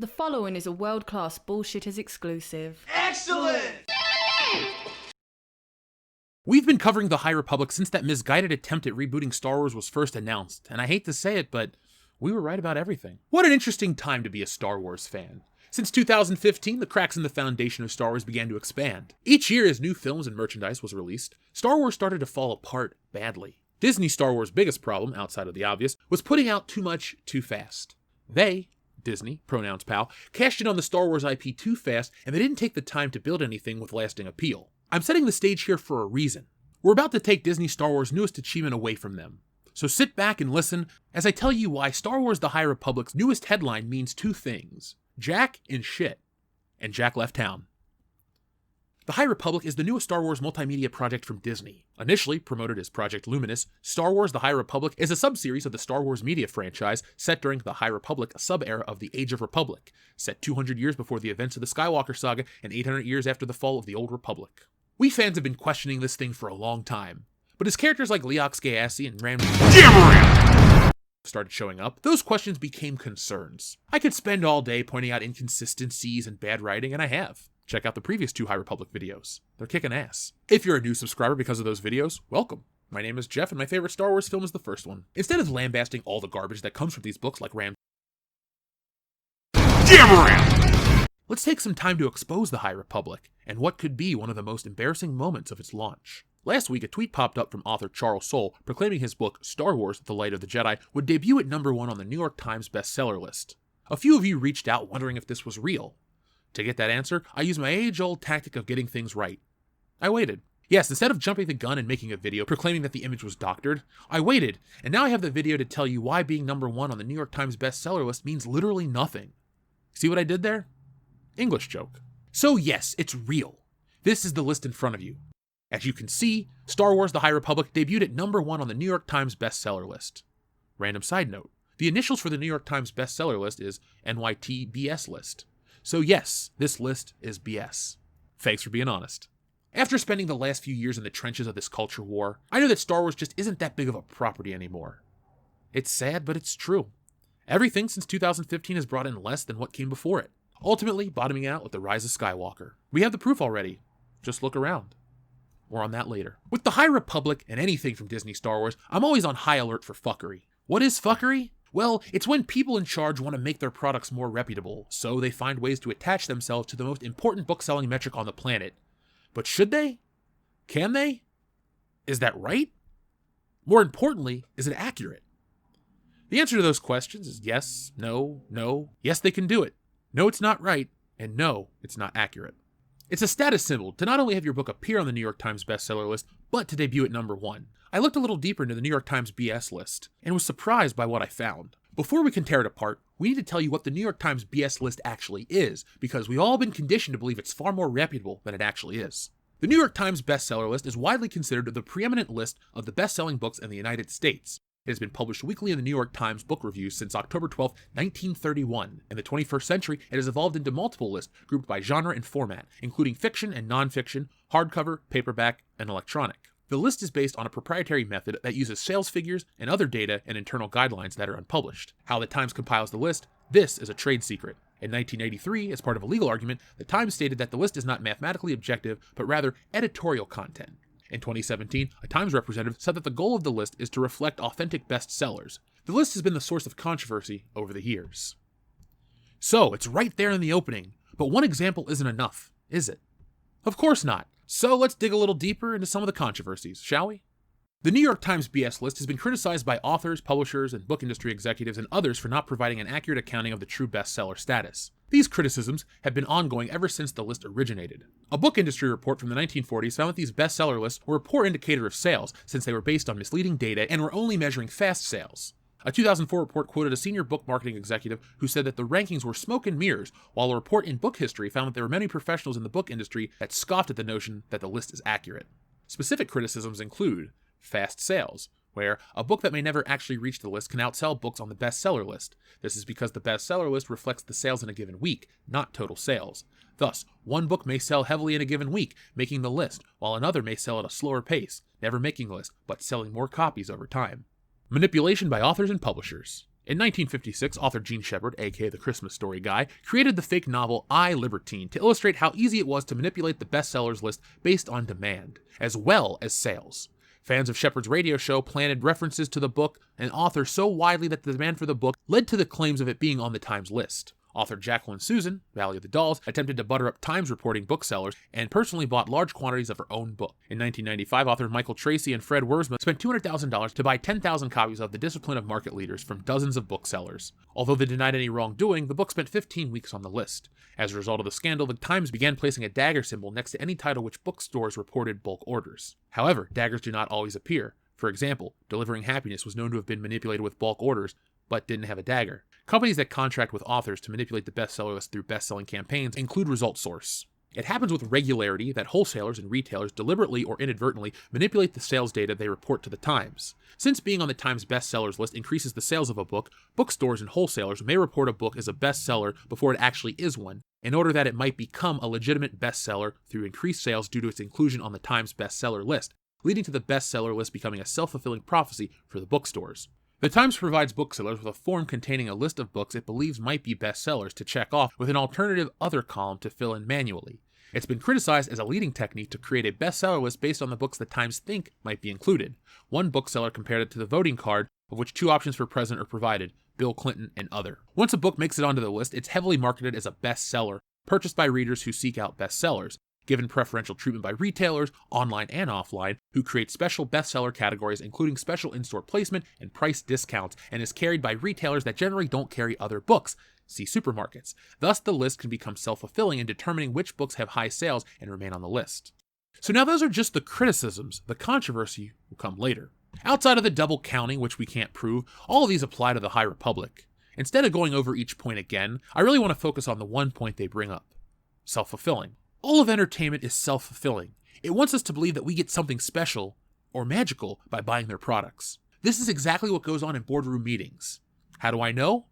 The following is a world-class Bullshitters exclusive. Excellent! We've been covering the High Republic since that misguided attempt at rebooting Star Wars was first announced, and I hate to say it, but we were right about everything. What an interesting time to be a Star Wars fan. Since 2015, the cracks in the foundation of Star Wars began to expand. Each year as new films and merchandise was released, Star Wars started to fall apart badly. Disney Star Wars' biggest problem, outside of the obvious, was putting out too much too fast. Disney, pronouns pal, cashed in on the Star Wars IP too fast, and they didn't take the time to build anything with lasting appeal. I'm setting the stage here for a reason. We're about to take Disney Star Wars' newest achievement away from them. So sit back and listen as I tell you why Star Wars The High Republic's newest headline means two things: Jack and shit. And Jack left town. The High Republic is the newest Star Wars multimedia project from Disney. Initially promoted as Project Luminous, Star Wars The High Republic is a sub-series of the Star Wars media franchise set during the High Republic sub-era of the Age of Republic, set 200 years before the events of the Skywalker saga and 800 years after the fall of the Old Republic. We fans have been questioning this thing for a long time, but as characters like Leox Gayassi and Ram started showing up, those questions became concerns. I could spend all day pointing out inconsistencies and bad writing, and I have. Check out the previous two High Republic videos. They're kicking ass. If you're a new subscriber because of those videos, welcome. My name is Jeff, and my favorite Star Wars film is the first one. Instead of lambasting all the garbage that comes from these books like let's take some time to expose the High Republic, and what could be one of the most embarrassing moments of its launch. Last week, a tweet popped up from author Charles Soule proclaiming his book, Star Wars: The Light of the Jedi, would debut at number 1 on the New York Times bestseller list. A few of you reached out wondering if this was real. To get that answer, I used my age-old tactic of getting things right. I waited. Yes, instead of jumping the gun and making a video proclaiming that the image was doctored, I waited, and now I have the video to tell you why being number 1 on the New York Times bestseller list means literally nothing. See what I did there? English joke. So yes, it's real. This is the list in front of you. As you can see, Star Wars: The High Republic debuted at number 1 on the New York Times bestseller list. Random side note, the initials for the New York Times bestseller list is NYT BS list. So yes, this list is BS. Thanks for being honest. After spending the last few years in the trenches of this culture war, I know that Star Wars just isn't that big of a property anymore. It's sad, but it's true. Everything since 2015 has brought in less than what came before it, ultimately bottoming out with the rise of Skywalker. We have the proof already. Just look around. More on that later. With the High Republic and anything from Disney Star Wars, I'm always on high alert for fuckery. What is fuckery? Well, it's when people in charge want to make their products more reputable, so they find ways to attach themselves to the most important book-selling metric on the planet. But should they? Can they? Is that right? More importantly, is it accurate? The answer to those questions is yes, no, no. Yes, they can do it. No, it's not right. And no, it's not accurate. It's a status symbol to not only have your book appear on the New York Times bestseller list, but to debut at number 1. I looked a little deeper into the New York Times BS list, and was surprised by what I found. Before we can tear it apart, we need to tell you what the New York Times BS list actually is, because we've all been conditioned to believe it's far more reputable than it actually is. The New York Times bestseller list is widely considered the preeminent list of the best-selling books in the United States. It has been published weekly in the New York Times book reviews since October 12, 1931. In the 21st century, it has evolved into multiple lists grouped by genre and format, including fiction and nonfiction, hardcover, paperback, and electronic. The list is based on a proprietary method that uses sales figures and other data and internal guidelines that are unpublished. How the Times compiles the list, this is a trade secret. In 1983, as part of a legal argument, the Times stated that the list is not mathematically objective, but rather editorial content. In 2017, a Times representative said that the goal of the list is to reflect authentic bestsellers. The list has been the source of controversy over the years. So, it's right there in the opening, but one example isn't enough, is it? Of course not. So let's dig a little deeper into some of the controversies, shall we? The New York Times BS list has been criticized by authors, publishers, and book industry executives and others for not providing an accurate accounting of the true bestseller status. These criticisms have been ongoing ever since the list originated. A book industry report from the 1940s found that these bestseller lists were a poor indicator of sales since they were based on misleading data and were only measuring fast sales. A 2004 report quoted a senior book marketing executive who said that the rankings were smoke and mirrors, while a report in book history found that there were many professionals in the book industry that scoffed at the notion that the list is accurate. Specific criticisms include fast sales, where a book that may never actually reach the list can outsell books on the bestseller list. This is because the bestseller list reflects the sales in a given week, not total sales. Thus, one book may sell heavily in a given week, making the list, while another may sell at a slower pace, never making the list, but selling more copies over time. Manipulation by authors and publishers. In 1956, author Gene Shepard, aka the Christmas Story guy, created the fake novel I, Libertine to illustrate how easy it was to manipulate the bestsellers list based on demand, as well as sales. Fans of Shepard's radio show planted references to the book and author so widely that the demand for the book led to the claims of it being on the Times list. Author Jacqueline Susan, Valley of the Dolls, attempted to butter up Times reporting booksellers and personally bought large quantities of her own book. In 1995, authors Michael Tracy and Fred Wiersma spent $200,000 to buy 10,000 copies of The Discipline of Market Leaders from dozens of booksellers. Although they denied any wrongdoing, the book spent 15 weeks on the list. As a result of the scandal, the Times began placing a dagger symbol next to any title which bookstores reported bulk orders. However, daggers do not always appear. For example, Delivering Happiness was known to have been manipulated with bulk orders, but didn't have a dagger. Companies that contract with authors to manipulate the bestseller list through best-selling campaigns include Result Source. It happens with regularity that wholesalers and retailers deliberately or inadvertently manipulate the sales data they report to the Times. Since being on the Times bestsellers list increases the sales of a book, bookstores and wholesalers may report a book as a bestseller before it actually is one, in order that it might become a legitimate bestseller through increased sales due to its inclusion on the Times bestseller list, leading to the bestseller list becoming a self-fulfilling prophecy for the bookstores. The Times provides booksellers with a form containing a list of books it believes might be bestsellers to check off, with an alternative other column to fill in manually. It's been criticized as a leading technique to create a bestseller list based on the books the Times think might be included. One bookseller compared it to the voting card, of which two options for president are provided: Bill Clinton and other. Once a book makes it onto the list, it's heavily marketed as a bestseller, purchased by readers who seek out bestsellers, given preferential treatment by retailers, online and offline, who create special bestseller categories including special in-store placement and price discounts, and is carried by retailers that generally don't carry other books, see supermarkets. Thus, the list can become self-fulfilling in determining which books have high sales and remain on the list. So now those are just the criticisms. The controversy will come later. Outside of the double counting, which we can't prove, all of these apply to the High Republic. Instead of going over each point again, I really want to focus on the one point they bring up: self-fulfilling. All of entertainment is self-fulfilling. It wants us to believe that we get something special or magical by buying their products. This is exactly what goes on in boardroom meetings. How do I know?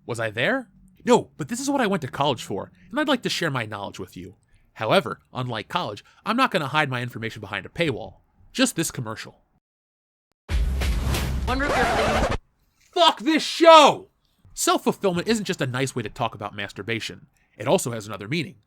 Was I there? No, but this is what I went to college for, and I'd like to share my knowledge with you. However, unlike college, I'm not going to hide my information behind a paywall. Just this commercial. Fuck this show! Self-fulfillment isn't just a nice way to talk about masturbation. It also has another meaning.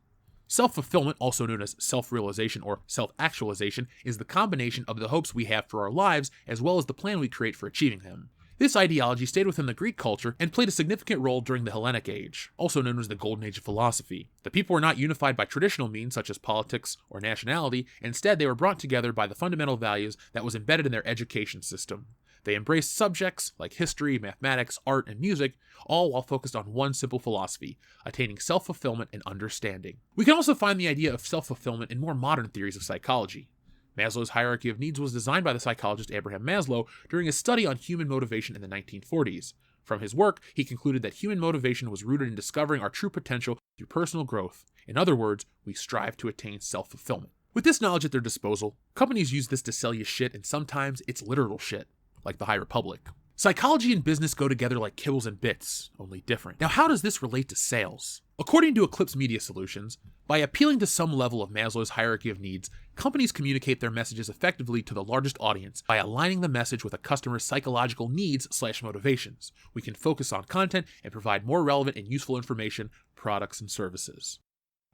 Self-fulfillment, also known as self-realization or self-actualization, is the combination of the hopes we have for our lives as well as the plan we create for achieving them. This ideology stayed within the Greek culture and played a significant role during the Hellenic Age, also known as the Golden Age of philosophy. The people were not unified by traditional means such as politics or nationality. Instead, they were brought together by the fundamental values that was embedded in their education system. They embraced subjects like history, mathematics, art, and music, all while focused on one simple philosophy: attaining self-fulfillment and understanding. We can also find the idea of self-fulfillment in more modern theories of psychology. Maslow's hierarchy of needs was designed by the psychologist Abraham Maslow during his study on human motivation in the 1940s. From his work, he concluded that human motivation was rooted in discovering our true potential through personal growth. In other words, we strive to attain self-fulfillment. With this knowledge at their disposal, companies use this to sell you shit, and sometimes it's literal shit, like the High Republic. Psychology and business go together like kibbles and bits, only different. Now, how does this relate to sales? According to Eclipse Media Solutions, by appealing to some level of Maslow's hierarchy of needs, companies communicate their messages effectively to the largest audience by aligning the message with a customer's psychological needs/motivations. We can focus on content and provide more relevant and useful information, products, and services.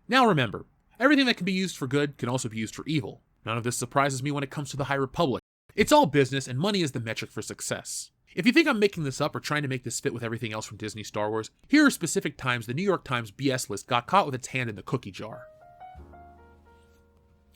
Now remember, everything that can be used for good can also be used for evil. None of this surprises me when it comes to the High Republic. It's all business, and money is the metric for success. If you think I'm making this up or trying to make this fit with everything else from Disney Star Wars, here are specific times the New York Times BS list got caught with its hand in the cookie jar.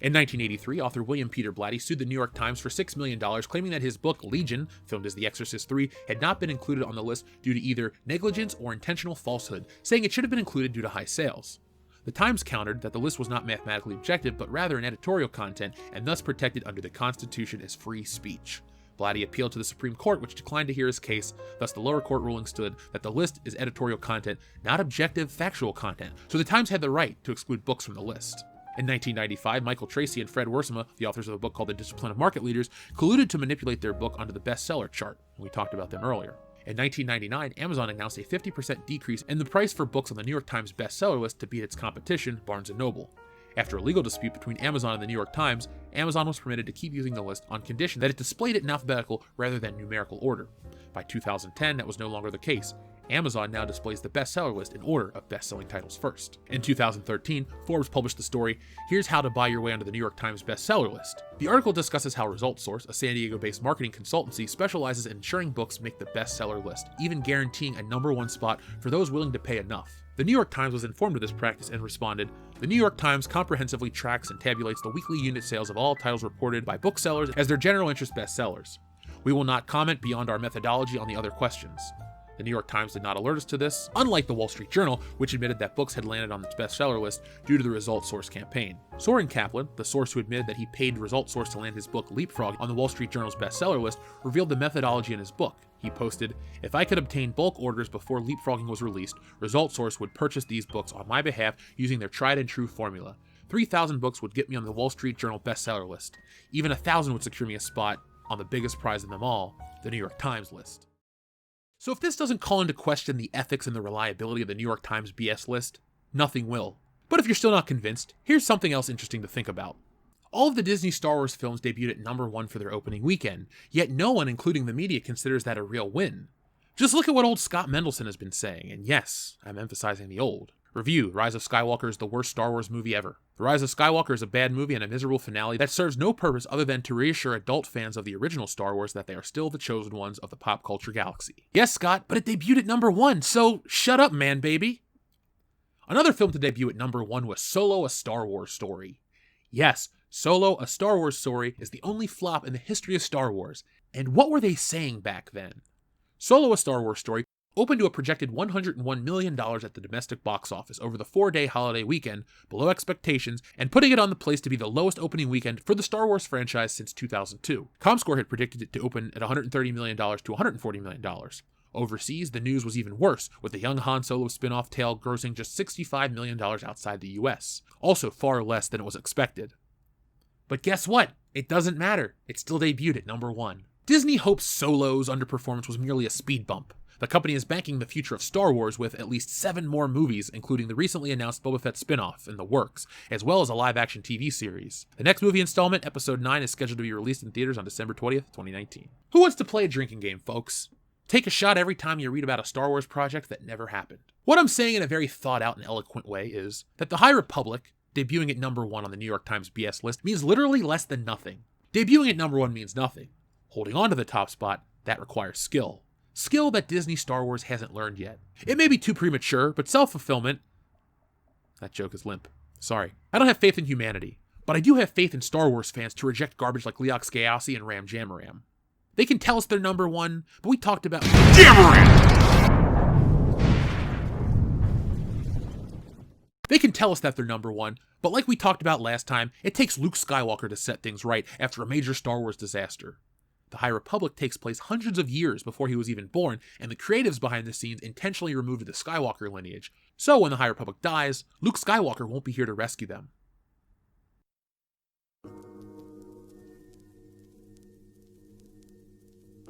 In 1983, author William Peter Blatty sued the New York Times for $6 million, claiming that his book, Legion, filmed as The Exorcist III, had not been included on the list due to either negligence or intentional falsehood, saying it should have been included due to high sales. The Times countered that the list was not mathematically objective, but rather an editorial content, and thus protected under the Constitution as free speech. Blatty appealed to the Supreme Court, which declined to hear his case. Thus, the lower court ruling stood that the list is editorial content, not objective, factual content, so the Times had the right to exclude books from the list. In 1995, Michael Tracy and Fred Wiersma, the authors of a book called The Discipline of Market Leaders, colluded to manipulate their book onto the bestseller chart. We talked about them earlier. In 1999, Amazon announced a 50% decrease in the price for books on the New York Times bestseller list to beat its competition, Barnes & Noble. After a legal dispute between Amazon and the New York Times, Amazon was permitted to keep using the list on condition that it displayed it in alphabetical rather than numerical order. By 2010, that was no longer the case. Amazon now displays the bestseller list in order of best-selling titles first. In 2013, Forbes published the story, "Here's How to Buy Your Way Onto the New York Times Bestseller List." The article discusses how Result Source, a San Diego-based marketing consultancy, specializes in ensuring books make the bestseller list, even guaranteeing a #1 spot for those willing to pay enough. The New York Times was informed of this practice and responded, "The New York Times comprehensively tracks and tabulates the weekly unit sales of all titles reported by booksellers as their general interest bestsellers. We will not comment beyond our methodology on the other questions." The New York Times did not alert us to this, unlike the Wall Street Journal, which admitted that books had landed on its bestseller list due to the Result Source campaign. Soren Kaplan, the source who admitted that he paid Result Source to land his book Leapfrog on the Wall Street Journal's bestseller list, revealed the methodology in his book. He posted, "If I could obtain bulk orders before Leapfrogging was released, Result Source would purchase these books on my behalf using their tried and true formula. 3,000 books would get me on the Wall Street Journal bestseller list. Even 1,000 would secure me a spot on the biggest prize of them all, the New York Times list." So if this doesn't call into question the ethics and the reliability of the New York Times BS list, nothing will. But if you're still not convinced, here's something else interesting to think about. All of the Disney Star Wars films debuted at #1 for their opening weekend, yet no one, including the media, considers that a real win. Just look at what old Scott Mendelson has been saying, and yes, I'm emphasizing the old. Review: Rise of Skywalker is the worst Star Wars movie ever. The Rise of Skywalker is a bad movie and a miserable finale that serves no purpose other than to reassure adult fans of the original Star Wars that they are still the chosen ones of the pop culture galaxy. Yes, Scott, but it debuted at #1, so shut up, man, baby. Another film to debut at #1 was Solo: A Star Wars Story. Yes, Solo: A Star Wars Story is the only flop in the history of Star Wars. And what were they saying back then? Solo: A Star Wars Story opened to a projected $101 million at the domestic box office over the 4-day holiday weekend, below expectations, and putting it on the place to be the lowest opening weekend for the Star Wars franchise since 2002. ComScore had predicted it to open at $130 million to $140 million. Overseas, the news was even worse, with the young Han Solo spin-off tale grossing just $65 million outside the US, also far less than it was expected. But guess what? It doesn't matter. It still debuted at #1. Disney hopes Solo's underperformance was merely a speed bump. The company is banking the future of Star Wars with at least 7 more movies, including the recently announced Boba Fett spin-off in the works, as well as a live-action TV series. The next movie installment, Episode 9, is scheduled to be released in theaters on December 20th, 2019. Who wants to play a drinking game, folks? Take a shot every time you read about a Star Wars project that never happened. What I'm saying in a very thought-out and eloquent way is that The High Republic, debuting at #1 on the New York Times BS list, means literally less than nothing. Debuting at #1 means nothing. Holding on to the top spot, that requires skill. Skill that Disney Star Wars hasn't learned yet. It may be too premature, but self-fulfillment... That joke is limp. Sorry. I don't have faith in humanity, but I do have faith in Star Wars fans to reject garbage like Leox Gayasi and Ram Jamaram. They can tell us they're #1, but we talked about... They can tell us that they're #1, but like we talked about last time, it takes Luke Skywalker to set things right after a major Star Wars disaster. The High Republic takes place hundreds of years before he was even born, and the creatives behind the scenes intentionally removed the Skywalker lineage. So when the High Republic dies, Luke Skywalker won't be here to rescue them.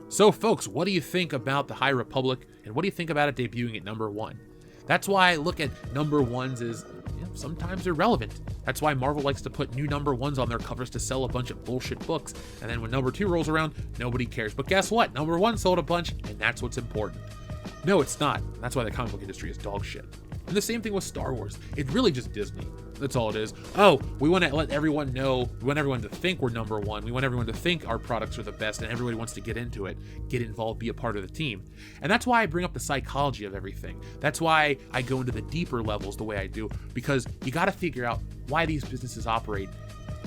So folks, what do you think about the High Republic, and what do you think about it debuting at #1? That's why I look at #1s as, sometimes irrelevant. That's why Marvel likes to put new #1s on their covers to sell a bunch of bullshit books, and then when #2 rolls around, nobody cares. But guess what? #1 sold a bunch, and that's what's important. No, it's not. That's why the comic book industry is dog shit. And the same thing with Star Wars. It's really just Disney. That's all it is. Oh, we want to let everyone know, we want everyone to think we're #1. We want everyone to think our products are the best, and everybody wants to get into it, get involved, be a part of the team. And that's why I bring up the psychology of everything. That's why I go into the deeper levels the way I do, because you got to figure out why these businesses operate,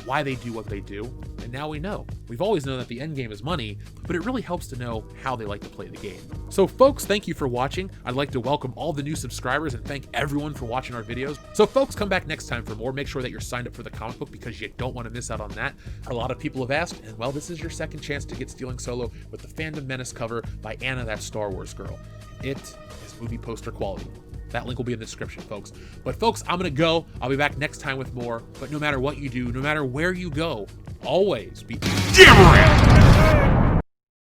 why they do what they do, and now we know. We've always known that the end game is money, but it really helps to know how they like to play the game. So folks, thank you for watching. I'd like to welcome all the new subscribers and thank everyone for watching our videos. So folks, come back next time for more. Make sure that you're signed up for the comic book because you don't want to miss out on that. A lot of people have asked, and well, this is your second chance to get Stealing Solo with the Fandom Menace cover by Anna, that Star Wars girl. It is movie poster quality. That link will be in the description, folks. But folks, I'm gonna go. I'll be back next time with more. But no matter what you do, no matter where you go, always be...